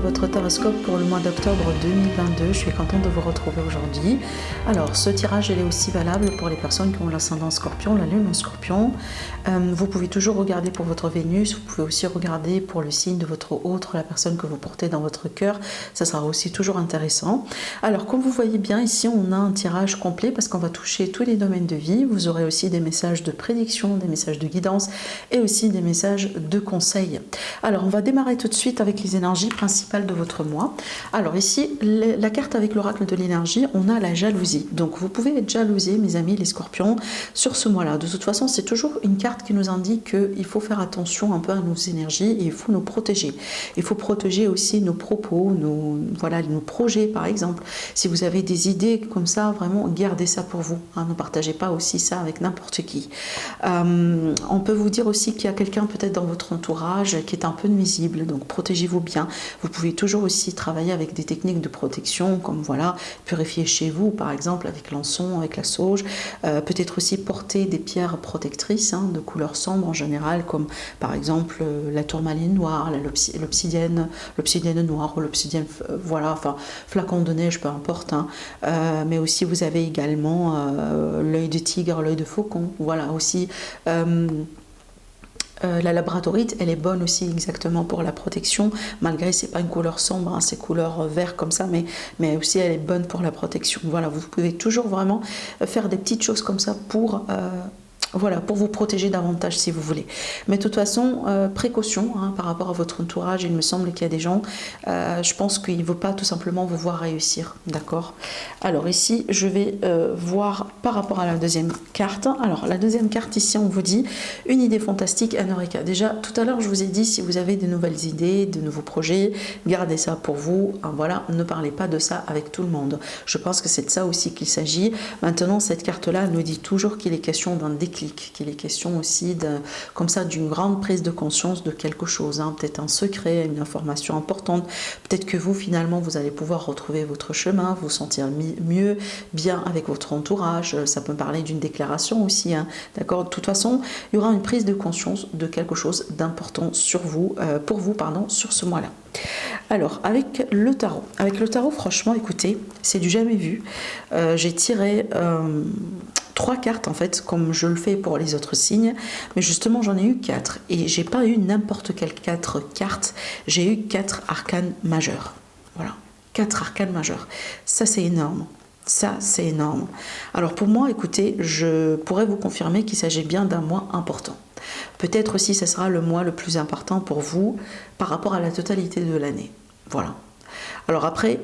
votre horoscope pour le mois d'octobre 2022. Je suis contente de vous retrouver aujourd'hui. Alors, ce tirage, il est aussi valable pour les personnes qui ont l'ascendant scorpion, la lune en scorpion. Vous pouvez toujours regarder pour votre Vénus, vous pouvez aussi regarder pour le signe de votre autre, la personne que vous portez dans votre cœur. Ça sera aussi toujours intéressant. Alors, comme vous voyez bien, ici, on a un tirage complet parce qu'on va toucher tous les domaines de vie. Vous aurez aussi des messages de prédiction, des messages de guidance et aussi des messages de conseils. Alors, on va démarrer tout de suite avec les énergies principales de votre mois. Alors ici, la carte avec l'oracle de l'énergie, on a la jalousie. Donc vous pouvez être jalousé, mes amis les scorpions, sur ce mois-là. De toute façon, c'est toujours une carte qui nous indique qu'il faut faire attention un peu à nos énergies et il faut nous protéger. Il faut protéger aussi nos propos, nos projets par exemple. Si vous avez des idées comme ça, vraiment gardez ça pour vous. Hein, ne partagez pas aussi ça avec n'importe qui. On peut vous dire aussi qu'il y a quelqu'un peut-être dans votre entourage qui est un peu nuisible, donc protégez-vous bien. Vous pouvez toujours aussi travailler avec des techniques de protection, comme voilà, purifier chez vous, par exemple, avec l'encens, avec la sauge. Peut-être aussi porter des pierres protectrices, de couleur sombre en général, comme par exemple la tourmaline noire, l'obsidienne noire, ou l'obsidienne, voilà, enfin, flacon de neige, peu importe. Mais aussi, vous avez également l'œil de tigre, l'œil de faucon, voilà, aussi... la labradorite, elle est bonne aussi exactement pour la protection, malgré c'est pas une couleur sombre, c'est couleur vert comme ça, mais aussi elle est bonne pour la protection. Voilà, vous pouvez toujours vraiment faire des petites choses comme ça pour vous protéger davantage si vous voulez. Mais de toute façon, précaution par rapport à votre entourage. Il me semble qu'il y a des gens, je pense qu'il ne veut pas tout simplement vous voir réussir, d'accord? Alors ici, je vais voir par rapport à la deuxième carte. Alors la deuxième carte ici, on vous dit une idée fantastique, un eureka. Déjà, tout à l'heure, je vous ai dit, si vous avez de nouvelles idées, de nouveaux projets, gardez ça pour vous. Voilà, ne parlez pas de ça avec tout le monde. Je pense que c'est de ça aussi qu'il s'agit. Maintenant, cette carte-là nous dit toujours qu'il est question d'un déclic, qu'il est question aussi comme ça d'une grande prise de conscience de quelque chose, peut-être un secret, une information importante, peut-être que vous finalement vous allez pouvoir retrouver votre chemin, vous sentir mieux, bien avec votre entourage, ça peut parler d'une déclaration aussi, d'accord? De toute façon, il y aura une prise de conscience de quelque chose d'important sur vous, pour vous, sur ce mois-là. Alors, avec le tarot, franchement, écoutez, c'est du jamais vu. J'ai tiré 3 cartes en fait, comme je le fais pour les autres signes, mais justement j'en ai eu 4 et j'ai pas eu n'importe quelle 4 cartes, j'ai eu 4 arcanes majeurs. Voilà, 4 arcanes majeurs. Ça c'est énorme. Ça, c'est énorme. Alors pour moi, écoutez, je pourrais vous confirmer qu'il s'agit bien d'un mois important. Peut-être aussi, ce sera le mois le plus important pour vous par rapport à la totalité de l'année. Voilà. Alors après,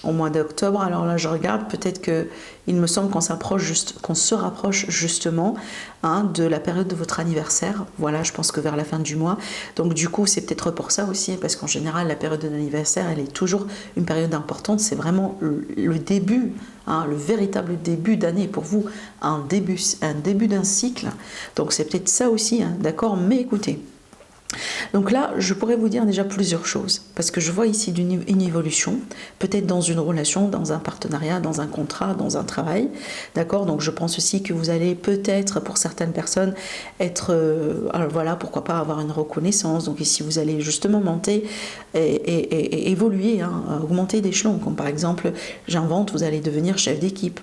au mois d'octobre, alors là je regarde, peut-être que il me semble qu'on se rapproche justement de la période de votre anniversaire. Voilà, je pense que vers la fin du mois. Donc du coup, c'est peut-être pour ça aussi, parce qu'en général, la période de l'anniversaire, elle est toujours une période importante. C'est vraiment le début, le véritable début d'année pour vous, un début d'un cycle. Donc c'est peut-être ça aussi, d'accord? Mais écoutez. Donc là, je pourrais vous dire déjà plusieurs choses, parce que je vois ici une évolution, peut-être dans une relation, dans un partenariat, dans un contrat, dans un travail, d'accord? Donc je pense aussi que vous allez peut-être, pour certaines personnes, être, alors voilà, pourquoi pas avoir une reconnaissance. Donc ici, vous allez justement monter et évoluer, augmenter d'échelon, comme par exemple, j'invente, vous allez devenir chef d'équipe.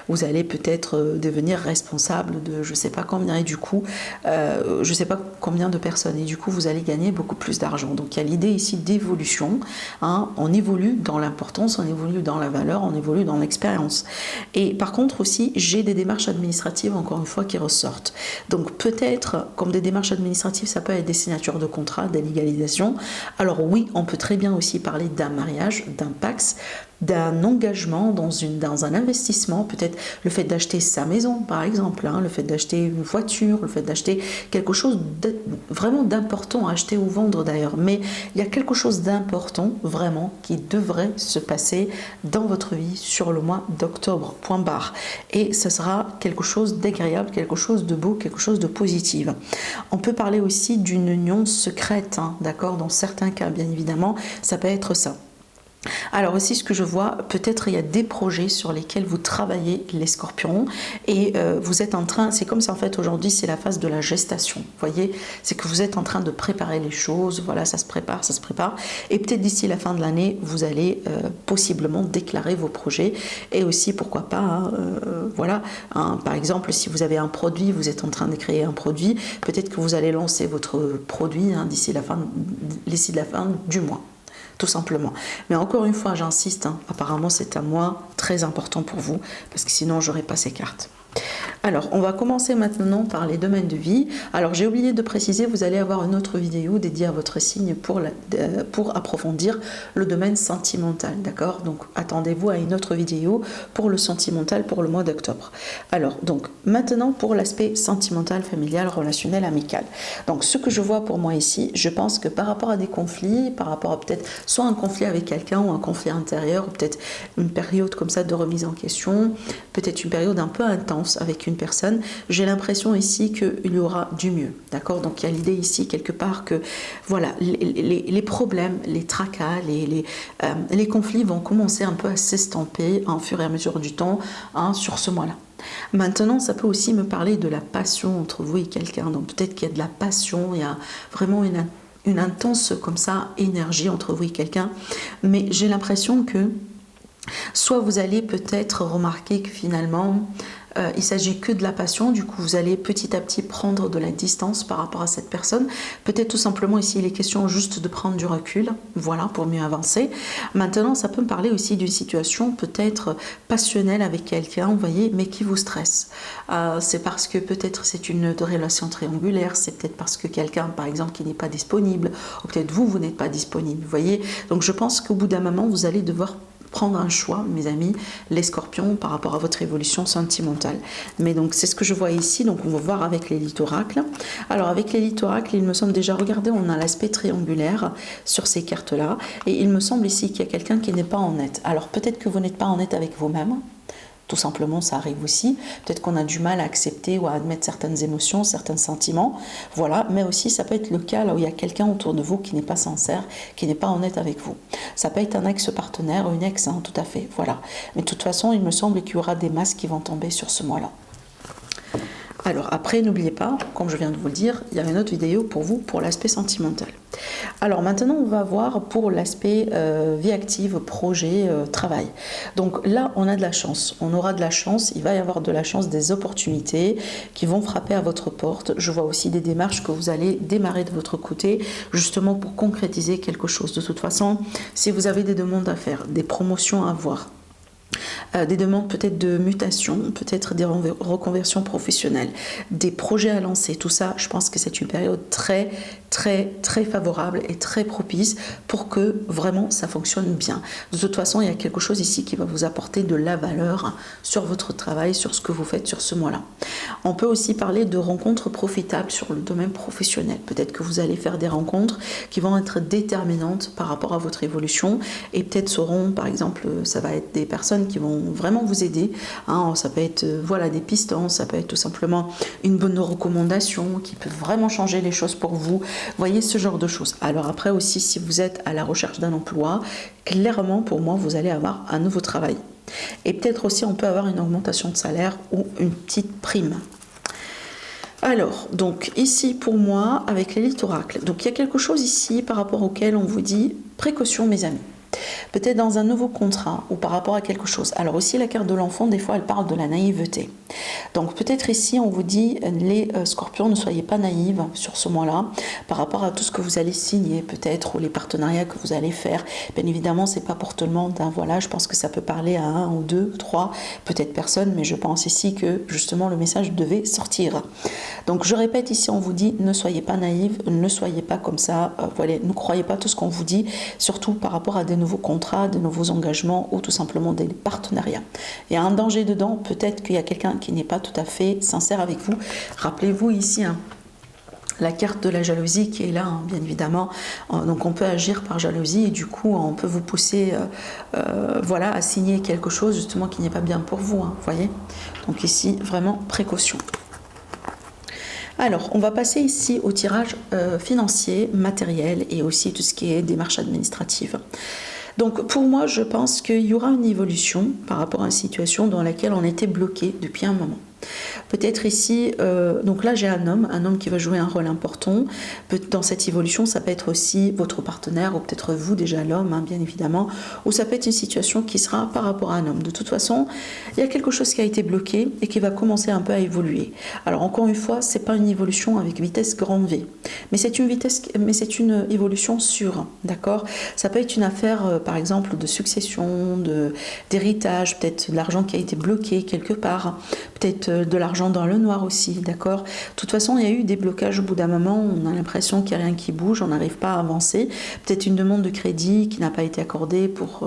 Vous allez peut-être devenir responsable de je ne sais pas combien, et du coup, je ne sais pas combien de personnes, et du coup, vous allez gagner beaucoup plus d'argent. Donc, il y a l'idée ici d'évolution. On évolue dans l'importance, on évolue dans la valeur, on évolue dans l'expérience. Et par contre aussi, j'ai des démarches administratives, encore une fois, qui ressortent. Donc, peut-être, comme des démarches administratives, ça peut être des signatures de contrats, des légalisations. Alors oui, on peut très bien aussi parler d'un mariage, d'un PACS, d'un engagement dans un investissement, peut-être le fait d'acheter sa maison par exemple, le fait d'acheter une voiture, le fait d'acheter quelque chose vraiment d'important à acheter ou vendre d'ailleurs, mais il y a quelque chose d'important vraiment qui devrait se passer dans votre vie sur le mois d'octobre, point barre, et ce sera quelque chose d'agréable, quelque chose de beau, quelque chose de positif. On peut parler aussi d'une union secrète, d'accord, dans certains cas bien évidemment, ça peut être ça. Alors aussi, ce que je vois, peut-être il y a des projets sur lesquels vous travaillez, les scorpions, et vous êtes en train, c'est comme si en fait aujourd'hui c'est la phase de la gestation, vous voyez, c'est que vous êtes en train de préparer les choses, voilà, ça se prépare, et peut-être d'ici la fin de l'année, vous allez possiblement déclarer vos projets, et aussi, pourquoi pas, hein, voilà, hein, par exemple, si vous avez un produit, vous êtes en train de créer un produit, peut-être que vous allez lancer votre produit hein, d'ici la fin du mois. Tout simplement. Mais encore une fois, j'insiste, hein, apparemment c'est un mois très important pour vous, parce que sinon j'aurais pas ces cartes. Alors, on va commencer maintenant par les domaines de vie. Alors, j'ai oublié de préciser, vous allez avoir une autre vidéo dédiée à votre signe pour approfondir le domaine sentimental, d'accord? Donc, attendez-vous à une autre vidéo pour le sentimental pour le mois d'octobre. Alors, donc, maintenant pour l'aspect sentimental, familial, relationnel, amical. Donc, ce que je vois pour moi ici, je pense que par rapport à des conflits, par rapport à peut-être soit un conflit avec quelqu'un ou un conflit intérieur, ou peut-être une période comme ça de remise en question, peut-être une période un peu intense avec une personne, j'ai l'impression ici qu'il y aura du mieux, d'accord? Donc il y a l'idée ici quelque part que voilà, les problèmes, les tracas, les conflits vont commencer un peu à s'estomper au fur et à mesure du temps hein, sur ce mois-là. Maintenant, ça peut aussi me parler de la passion entre vous et quelqu'un, donc peut-être qu'il y a de la passion, il y a vraiment une intense comme ça énergie entre vous et quelqu'un, mais j'ai l'impression que soit vous allez peut-être remarquer que finalement il s'agit que de la passion, du coup vous allez petit à petit prendre de la distance par rapport à cette personne, peut-être tout simplement ici il est question juste de prendre du recul, voilà, pour mieux avancer. Maintenant ça peut me parler aussi d'une situation peut-être passionnelle avec quelqu'un, vous voyez, mais qui vous stresse. C'est parce que peut-être c'est une relation triangulaire, c'est peut-être parce que quelqu'un par exemple qui n'est pas disponible, ou peut-être vous n'êtes pas disponible, vous voyez. Donc je pense qu'au bout d'un moment vous allez devoir prendre un choix, mes amis, les scorpions, par rapport à votre évolution sentimentale. Mais donc, c'est ce que je vois ici. Donc, on va voir avec l'élite oracle. Alors, avec l'élite oracle, il me semble déjà, regardez, on a l'aspect triangulaire sur ces cartes-là. Et il me semble ici qu'il y a quelqu'un qui n'est pas en net. Alors, peut-être que vous n'êtes pas en net avec vous-même. Tout simplement, ça arrive aussi. Peut-être qu'on a du mal à accepter ou à admettre certaines émotions, certains sentiments. Voilà, mais aussi ça peut être le cas là où il y a quelqu'un autour de vous qui n'est pas sincère, qui n'est pas honnête avec vous. Ça peut être un ex-partenaire ou une ex, hein, tout à fait. Voilà. Mais de toute façon, il me semble qu'il y aura des masques qui vont tomber sur ce mois-là. Alors après, n'oubliez pas, comme je viens de vous le dire, il y a une autre vidéo pour vous pour l'aspect sentimental. Alors maintenant, on va voir pour l'aspect vie active, projet, travail. Donc là, on a de la chance. On aura de la chance, il va y avoir de la chance, des opportunités qui vont frapper à votre porte. Je vois aussi des démarches que vous allez démarrer de votre côté, justement pour concrétiser quelque chose. De toute façon, si vous avez des demandes à faire, des promotions à voir, des demandes peut-être de mutation, peut-être des reconversions professionnelles, des projets à lancer, tout ça, je pense que c'est une période très favorable et très propice pour que vraiment ça fonctionne bien. De toute façon, il y a quelque chose ici qui va vous apporter de la valeur sur votre travail, sur ce que vous faites sur ce mois-là. On peut aussi parler de rencontres profitables sur le domaine professionnel. Peut-être que vous allez faire des rencontres qui vont être déterminantes par rapport à votre évolution et peut-être seront, par exemple, ça va être des personnes qui vont vraiment vous aider. Hein, ça peut être voilà, des pistes, ça peut être tout simplement une bonne recommandation qui peut vraiment changer les choses pour vous. Voyez ce genre de choses. Alors après aussi, si vous êtes à la recherche d'un emploi, clairement pour moi, vous allez avoir un nouveau travail. Et peut-être aussi, on peut avoir une augmentation de salaire ou une petite prime. Alors, donc ici pour moi, avec l'élite oracle, donc il y a quelque chose ici par rapport auquel on vous dit précaution mes amis. Peut-être dans un nouveau contrat ou par rapport à quelque chose. Alors aussi la carte de l'enfant, des fois elle parle de la naïveté. Donc peut-être ici on vous dit les scorpions, ne soyez pas naïfs sur ce mois-là par rapport à tout ce que vous allez signer peut-être ou les partenariats que vous allez faire. Bien évidemment c'est pas pour tout le monde, hein, voilà, je pense que ça peut parler à 1 ou 2, 3 peut-être personnes, mais je pense ici que justement le message devait sortir. Donc je répète ici on vous dit ne soyez pas naïfs, ne soyez pas comme ça, voilà, ne croyez pas tout ce qu'on vous dit, surtout par rapport à des nouveaux contrats, de nouveaux engagements ou tout simplement des partenariats. Il y a un danger dedans, peut-être qu'il y a quelqu'un qui n'est pas tout à fait sincère avec vous. Rappelez-vous ici la carte de la jalousie qui est là, hein, bien évidemment. Donc on peut agir par jalousie et du coup on peut vous pousser voilà, à signer quelque chose justement qui n'est pas bien pour vous, hein, voyez. Donc ici vraiment précaution. Alors, on va passer ici au tirage financier, matériel et aussi tout ce qui est démarche administrative. Donc pour moi, je pense qu'il y aura une évolution par rapport à une situation dans laquelle on était bloqué depuis un moment. Peut-être ici, donc là j'ai un homme qui va jouer un rôle important. Dans cette évolution, ça peut être aussi votre partenaire ou peut-être vous déjà l'homme, hein, bien évidemment, ou ça peut être une situation qui sera par rapport à un homme. De toute façon, il y a quelque chose qui a été bloqué et qui va commencer un peu à évoluer. Alors encore une fois, c'est pas une évolution avec vitesse grand V, mais c'est une évolution sûre, d'accord. Ça peut être une affaire, par exemple, de succession, d'héritage, peut-être de l'argent qui a été bloqué quelque part, peut-être de l'argent dans le noir aussi, d'accord. De toute façon, il y a eu des blocages au bout d'un moment, on a l'impression qu'il n'y a rien qui bouge, on n'arrive pas à avancer. Peut-être une demande de crédit qui n'a pas été accordée pour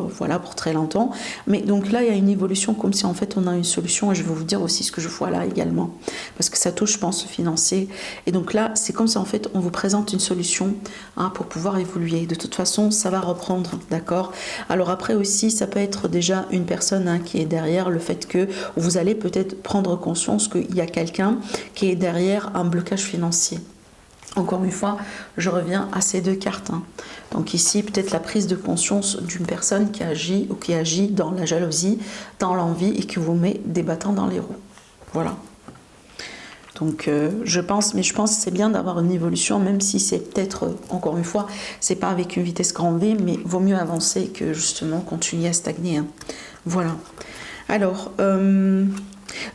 très longtemps. Mais donc là, il y a une évolution comme si en fait on a une solution, et je vais vous dire aussi ce que je vois là également, parce que ça touche, je pense, au financier. Et donc là, c'est comme si en fait on vous présente une solution, hein, pour pouvoir évoluer. De toute façon, ça va reprendre, d'accord. Alors après aussi, ça peut être déjà une personne, hein, qui est derrière le fait que vous allez peut-être prendre conscience qu'il y a quelqu'un qui est derrière un blocage financier. Encore une fois, je reviens à ces deux cartes, hein. Donc ici, peut-être la prise de conscience d'une personne qui agit ou qui agit dans la jalousie, dans l'envie et qui vous met des bâtons dans les roues. Voilà. Donc je pense que c'est bien d'avoir une évolution, même si c'est peut-être, encore une fois, c'est pas avec une vitesse grand V, mais vaut mieux avancer que justement continuer à stagner, hein. Voilà. Alors,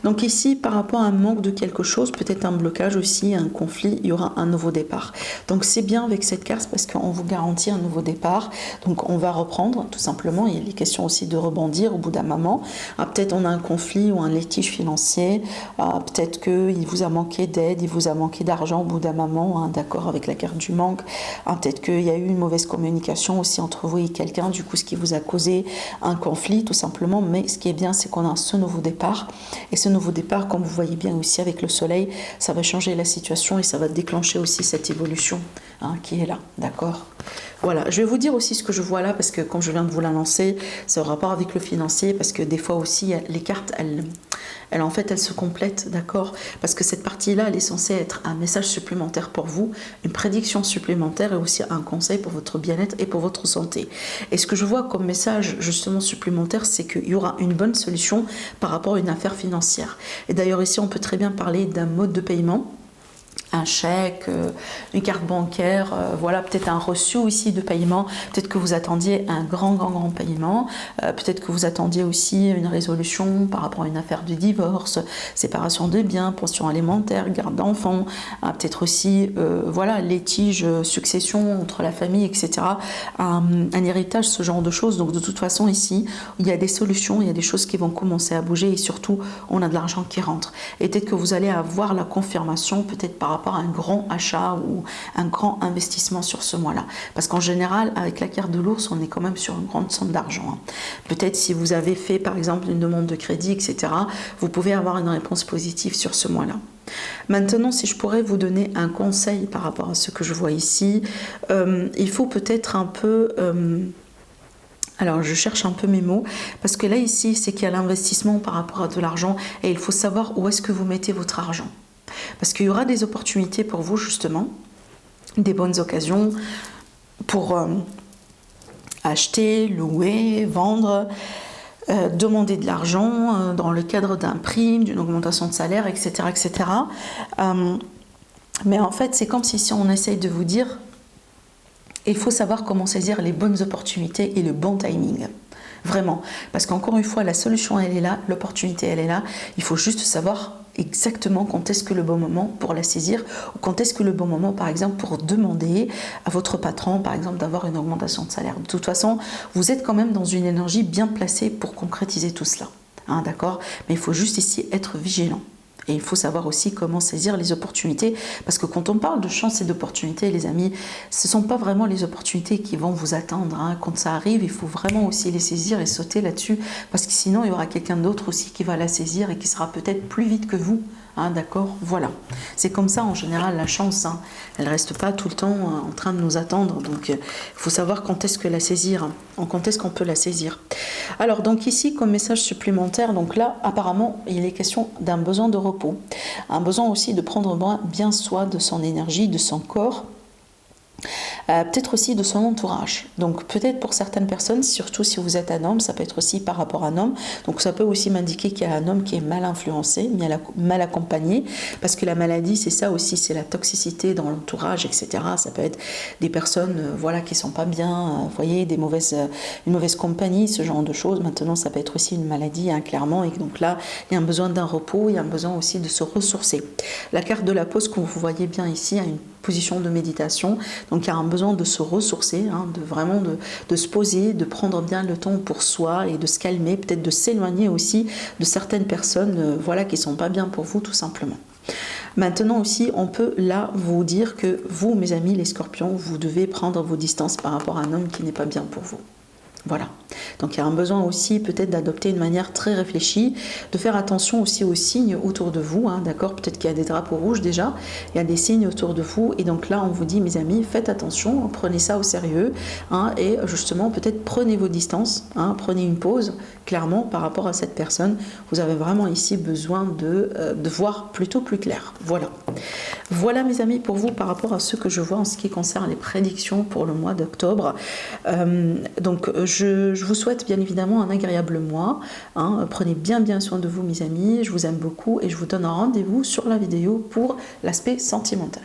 donc ici, par rapport à un manque de quelque chose, peut-être un blocage aussi, un conflit, il y aura un nouveau départ. Donc c'est bien avec cette carte parce qu'on vous garantit un nouveau départ. Donc on va reprendre, tout simplement. Il y a les questions aussi de rebondir au bout d'un moment. Ah, peut-être on a un conflit ou un litige financier. Ah, peut-être qu'il vous a manqué d'aide, il vous a manqué d'argent au bout d'un moment, hein, d'accord, avec la carte du manque. Ah, peut-être qu'il y a eu une mauvaise communication aussi entre vous et quelqu'un, du coup ce qui vous a causé un conflit, tout simplement. Mais ce qui est bien, c'est qu'on a ce nouveau départ. Et ce nouveau départ, comme vous voyez bien aussi avec le soleil, ça va changer la situation et ça va déclencher aussi cette évolution, hein, qui est là, d'accord. Voilà, je vais vous dire aussi ce que je vois là, parce que comme je viens de vous l'annoncer, c'est en rapport avec le financier, parce que des fois aussi, les cartes, elles se complètent, d'accord. Parce que cette partie-là, elle est censée être un message supplémentaire pour vous, une prédiction supplémentaire et aussi un conseil pour votre bien-être et pour votre santé. Et ce que je vois comme message justement supplémentaire, c'est qu'il y aura une bonne solution par rapport à une affaire financière. Et d'ailleurs ici, on peut très bien parler d'un mode de paiement, un chèque, une carte bancaire, voilà, peut-être un reçu aussi de paiement, peut-être que vous attendiez un grand paiement, peut-être que vous attendiez aussi une résolution par rapport à une affaire de divorce, séparation de biens, pension alimentaire, garde d'enfants, peut-être aussi, voilà, litige, succession entre la famille, etc., un héritage, ce genre de choses. Donc de toute façon ici, il y a des solutions, il y a des choses qui vont commencer à bouger et surtout, on a de l'argent qui rentre. Et peut-être que vous allez avoir la confirmation, peut-être par rapport à un grand achat ou un grand investissement sur ce mois-là. Parce qu'en général, avec la carte de l'ours, on est quand même sur une grande somme d'argent, hein. Peut-être si vous avez fait, par exemple, une demande de crédit, etc., vous pouvez avoir une réponse positive sur ce mois-là. Maintenant, si je pourrais vous donner un conseil par rapport à ce que je vois ici, il faut peut-être un peu... alors, je cherche un peu mes mots, parce que là, ici, c'est qu'il y a l'investissement par rapport à de l'argent, et il faut savoir où est-ce que vous mettez votre argent. Parce qu'il y aura des opportunités pour vous, justement, des bonnes occasions pour acheter, louer, vendre, demander de l'argent dans le cadre d'un prime, d'une augmentation de salaire, etc. etc. Mais en fait, c'est comme si on essaye de vous dire, il faut savoir comment saisir les bonnes opportunités et le bon timing. Vraiment. Parce qu'encore une fois, la solution, elle est là, l'opportunité, elle est là. Il faut juste savoir exactement quand est-ce que le bon moment pour la saisir, ou quand est-ce que le bon moment, par exemple, pour demander à votre patron, par exemple, d'avoir une augmentation de salaire. De toute façon, vous êtes quand même dans une énergie bien placée pour concrétiser tout cela, hein, d'accord. Mais il faut juste ici être vigilant. Et il faut savoir aussi comment saisir les opportunités, parce que quand on parle de chance et d'opportunités, les amis, ce ne sont pas vraiment les opportunités qui vont vous attendre, hein. Quand ça arrive, il faut vraiment aussi les saisir et sauter là-dessus, parce que sinon, il y aura quelqu'un d'autre aussi qui va la saisir et qui sera peut-être plus vite que vous. Hein, d'accord, voilà. C'est comme ça en général la chance, hein. Elle ne reste pas tout le temps en train de nous attendre. Donc il faut savoir quand est-ce que la saisir, quand est-ce qu'on peut la saisir. Alors donc ici comme message supplémentaire, donc là apparemment il est question d'un besoin de repos, un besoin aussi de prendre bien soin de son énergie, de son corps. peut-être aussi de son entourage. Donc peut-être pour certaines personnes, surtout si vous êtes un homme, ça peut être aussi par rapport à un homme. Donc ça peut aussi m'indiquer qu'il y a un homme qui est mal influencé, mal accompagné, parce que la maladie, c'est ça aussi, c'est la toxicité dans l'entourage, etc. Ça peut être des personnes voilà, qui sont pas bien, vous voyez, une mauvaise compagnie, ce genre de choses. Maintenant, ça peut être aussi une maladie, hein, clairement, et donc là, il y a un besoin d'un repos, il y a un besoin aussi de se ressourcer. La carte de la pause, comme vous voyez bien ici, a une position de méditation, donc il y a un besoin de se ressourcer, hein, de se poser, de prendre bien le temps pour soi et de se calmer, peut-être de s'éloigner aussi de certaines personnes voilà, qui ne sont pas bien pour vous tout simplement. Maintenant aussi, on peut là vous dire que vous, mes amis les scorpions, vous devez prendre vos distances par rapport à un homme qui n'est pas bien pour vous. Voilà. Donc il y a un besoin aussi peut-être d'adopter une manière très réfléchie, de faire attention aussi aux signes autour de vous, hein, d'accord? Peut-être qu'il y a des drapeaux rouges déjà, il y a des signes autour de vous, et donc là on vous dit, mes amis, faites attention, prenez ça au sérieux, hein, et justement peut-être prenez vos distances, hein, prenez une pause, clairement par rapport à cette personne. Vous avez vraiment ici besoin de voir plutôt plus clair. Voilà. Voilà mes amis pour vous par rapport à ce que je vois en ce qui concerne les prédictions pour le mois d'octobre. Donc je vous souhaite bien évidemment un agréable mois. Hein. Prenez bien soin de vous mes amis, je vous aime beaucoup et je vous donne un rendez-vous sur la vidéo pour l'aspect sentimental.